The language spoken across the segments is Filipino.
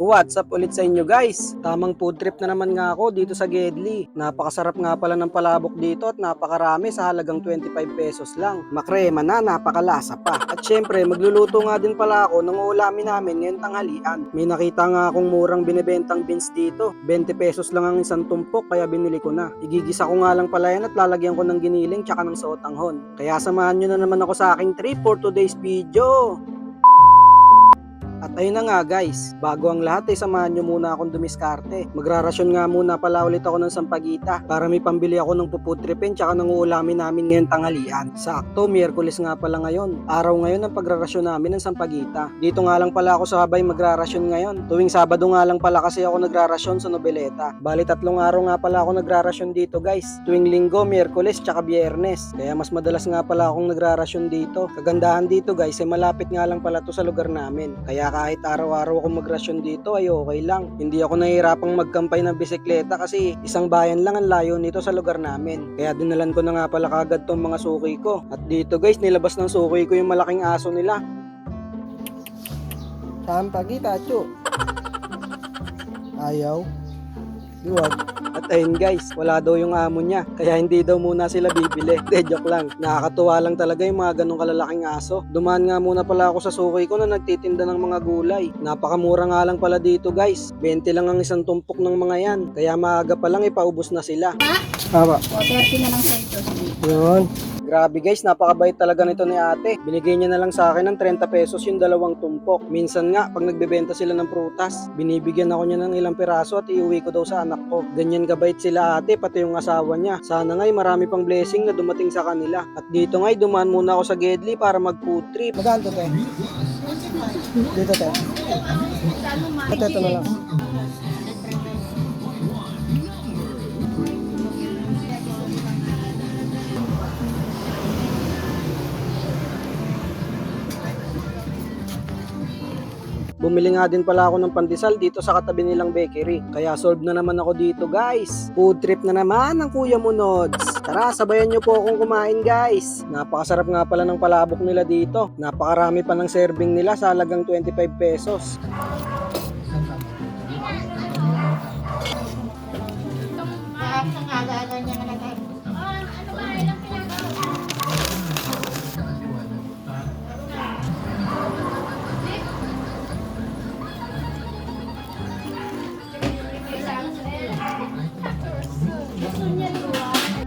What's up ulit sa inyo guys? Tamang food trip na naman nga ako dito sa Gedli. Napakasarap nga pala ng palabok dito at napakarami sa halagang 25 pesos lang. Makrema na, napakalasa pa. At syempre, magluluto nga din pala ako ng ulamin namin ngayong tanghalian. May nakita nga akong murang binibentang beans dito. 20 pesos lang ang isang tumpok kaya binili ko na. Igigisa ko nga lang pala yan at lalagyan ko ng giniling tsaka ng sotanghon. Kaya samahan nyo na naman ako sa aking trip for today's video. At ayun na nga guys, bago ang lahat ay samahan nyo muna akong dumiskarte. Magrarasyon nga muna pala ulit ako ng sampagita para may pambili ako ng pupudripin tsaka ng uulamin namin ngayong tanghalian. Sakto, Miyerkules nga pala ngayon. Araw ngayon ng pagrarasyon namin ng sampagita. Dito nga lang pala ako sa Habay magrarasyon ngayon. Tuwing Sabado nga lang pala kasi ako nagrarasyon sa Nobeleta. Bali 3 araw nga pala ako nagrarasyon dito guys. Tuwing Linggo, Miyerkules tsaka Biyernes. Kaya mas madalas nga pala akong nagrarasyon dito. Kagandahan dito guys ay malapit nga lang pala to sa lugar namin. Kaya kahit araw-araw ako magrasyon dito ay okay lang. Hindi ako nahihirapang magkampay ng bisikleta kasi isang bayan lang ang layo nito sa lugar namin. Kaya dinalan ko na nga pala kagad tong mga suki ko. At dito guys, nilabas ng suki ko yung malaking aso nila. Sampagita, chu. Ayaw. Luwag. At ayun guys, wala daw yung amo niya. Kaya hindi daw muna sila bibili. Joke lang. Nakakatuwa lang talaga yung mga ganong kalalaking aso. Dumaan nga muna pala ako sa suki ko na nagtitinda ng mga gulay. Napakamura nga lang pala dito guys. 20 lang ang isang tumpok ng mga yan. Kaya maaga pa lang ipaubos na sila. Tama. O, 30 na lang sa ito. Yun. Grabe guys, napakabait talaga nito ni ate. Binigay niya na lang sa akin ng 30 pesos yung 2 tumpok. Minsan nga, pag nagbebenta sila ng prutas, binibigyan ako niya ng ilang piraso at iuwi ko daw sa anak ko. Ganyan kabait sila ate, pati yung asawa niya. Sana nga'y marami pang blessing na dumating sa kanila. At dito nga'y dumaan muna ako sa Gedli para mag food trip. Magkano to, te? Dito, te. Ito na lang. Bumili nga din pala ako ng pandesal dito sa katabi nilang bakery. Kaya solve na naman ako dito guys. Food trip na naman ng Kuya Munods. Tara, sabayan nyo po akong kumain guys. Napakasarap nga pala ng palabok nila dito. Napakarami pa ng serving nila sa halagang 25 pesos. Ang aga-aga niya na nagay.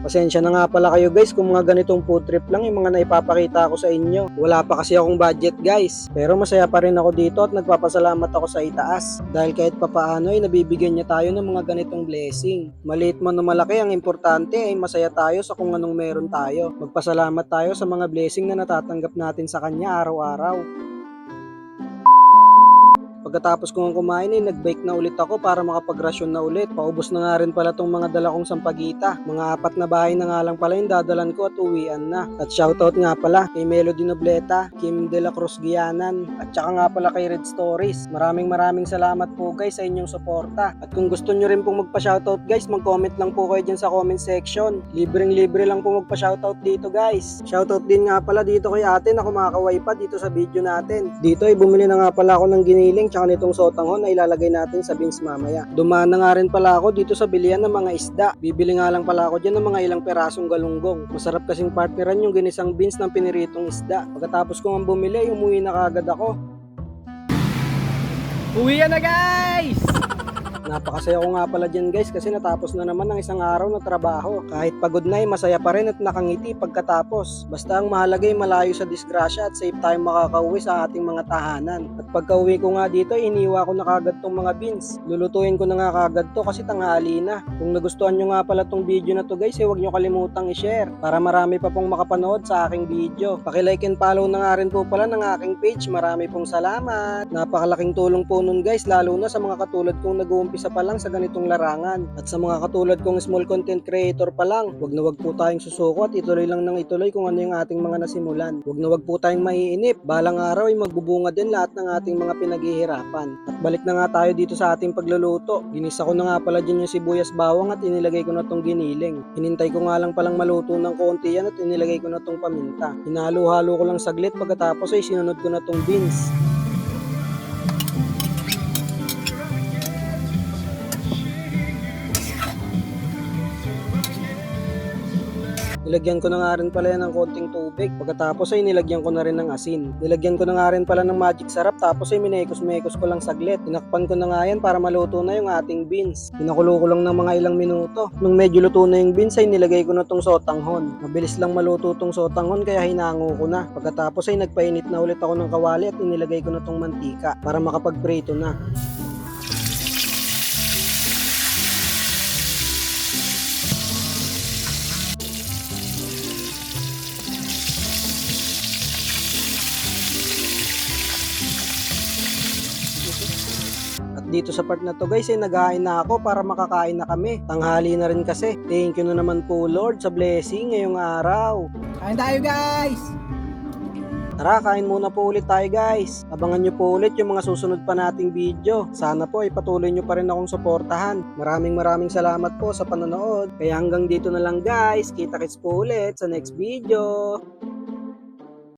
Pasensya na nga pala kayo guys kung mga ganitong food trip lang yung mga naipapakita ko sa inyo. Wala pa kasi akong budget guys. Pero masaya pa rin ako dito at nagpapasalamat ako sa itaas. Dahil kahit papaano ay nabibigyan niya tayo ng mga ganitong blessing. Maliit man o malaki, ang importante ay masaya tayo sa kung anong meron tayo. Magpasalamat tayo sa mga blessing na natatanggap natin sa kanya araw-araw. Pagkatapos kong kumain ay nag-bike na ulit ako para makapagrasyon na ulit. Paubos na nga rin pala tong mga dala kong sampagita. Mga 4 na bahay na nga lang pala yung dadalan ko at uwian na. At shoutout nga pala kay Melody Nobleta, Kim De La Cruz Gianan, at saka nga pala kay Red Stories. Maraming salamat po guys sa inyong suporta. At kung gusto nyo rin pong magpa-shoutout guys, mag-comment lang po kayo dyan sa comment section. Libreng-libre lang po magpa-shoutout dito guys. Shoutout din nga pala dito kay ate na kumakaway pa dito sa video natin. Dito ay bumili na nga pala ako ng giniling tsaka nitong sotanghon na ilalagay natin sa beans mamaya. Dumaan na nga rin pala ako dito sa bilihan ng mga isda. Bibili nga lang pala ako dyan ng mga ilang perasong galunggong. Masarap kasing partneran yung ginisang beans ng piniritong isda. Pagkatapos ko nga bumili, umuwi na kagad ako. Uwi na guys! Napakasaya ko nga pala dyan guys kasi natapos na naman ang isang araw na trabaho. Kahit pagod na masaya pa rin at nakangiti pagkatapos. Basta ang mahalaga ay malayo sa disgrasya at safe tayong makakauwi sa ating mga tahanan. At pagka-uwi ko nga dito, iniwa ko na kagad tong mga beans. Lulutuin ko na nga kagad to kasi tanghali na. Kung nagustuhan nyo nga pala tong video na to guys, huwag nyo kalimutang i-share para marami pa pong makapanood sa aking video. Paki-like and follow na nga rin po pala ng aking page. Marami pong salamat. Napakalaking tulong po nun guys, lalo na sa mga katulad kong nag-uumpisa pa lang sa ganitong larangan. At sa mga katulad kong small content creator pa lang, wag na wag po tayong susuko at ituloy lang ng ituloy kung ano yung ating mga nasimulan. Wag na wag po tayong maiinip. Balang araw ay magbubunga din lahat ng ating mga pinaghihirapan. At balik na nga tayo dito sa ating pagluluto. Ginisa ko na nga pala dyan yung sibuyas bawang at inilagay ko na tong giniling. Hinintay ko nga lang palang maluto ng konti yan at inilagay ko na tong paminta. Hinalo-halo ko lang saglit pagkatapos ay sinunod ko na tong beans. Nilagyan ko na nga rin pala yan ng konting tubig. Pagkatapos ay nilagyan ko na rin ng asin. Nilagyan ko na nga rin pala ng magic sarap tapos ay minekos-mekos ko lang saglit. Tinakpan ko na nga yan para maluto na yung ating beans. Pinakulo ko lang ng mga ilang minuto. Nung medyo luto na yung beans ay nilagay ko na tong sotanghon. Mabilis lang maluto tong sotanghon kaya hinango ko na. Pagkatapos ay nagpainit na ulit ako ng kawali at inilagay ko na tong mantika para makapagprito na. At dito sa part na to guys ay naghahain na ako para makakain na kami. Tanghali na rin kasi. Thank you na naman po Lord sa blessing ngayong araw. Kain tayo guys! Tara, kain muna po ulit tayo guys. Abangan nyo po ulit yung mga susunod pa nating video. Sana po ay patuloy nyo pa rin akong suportahan. Maraming salamat po sa panonood. Kaya hanggang dito na lang guys. Kita-kits po ulit sa next video.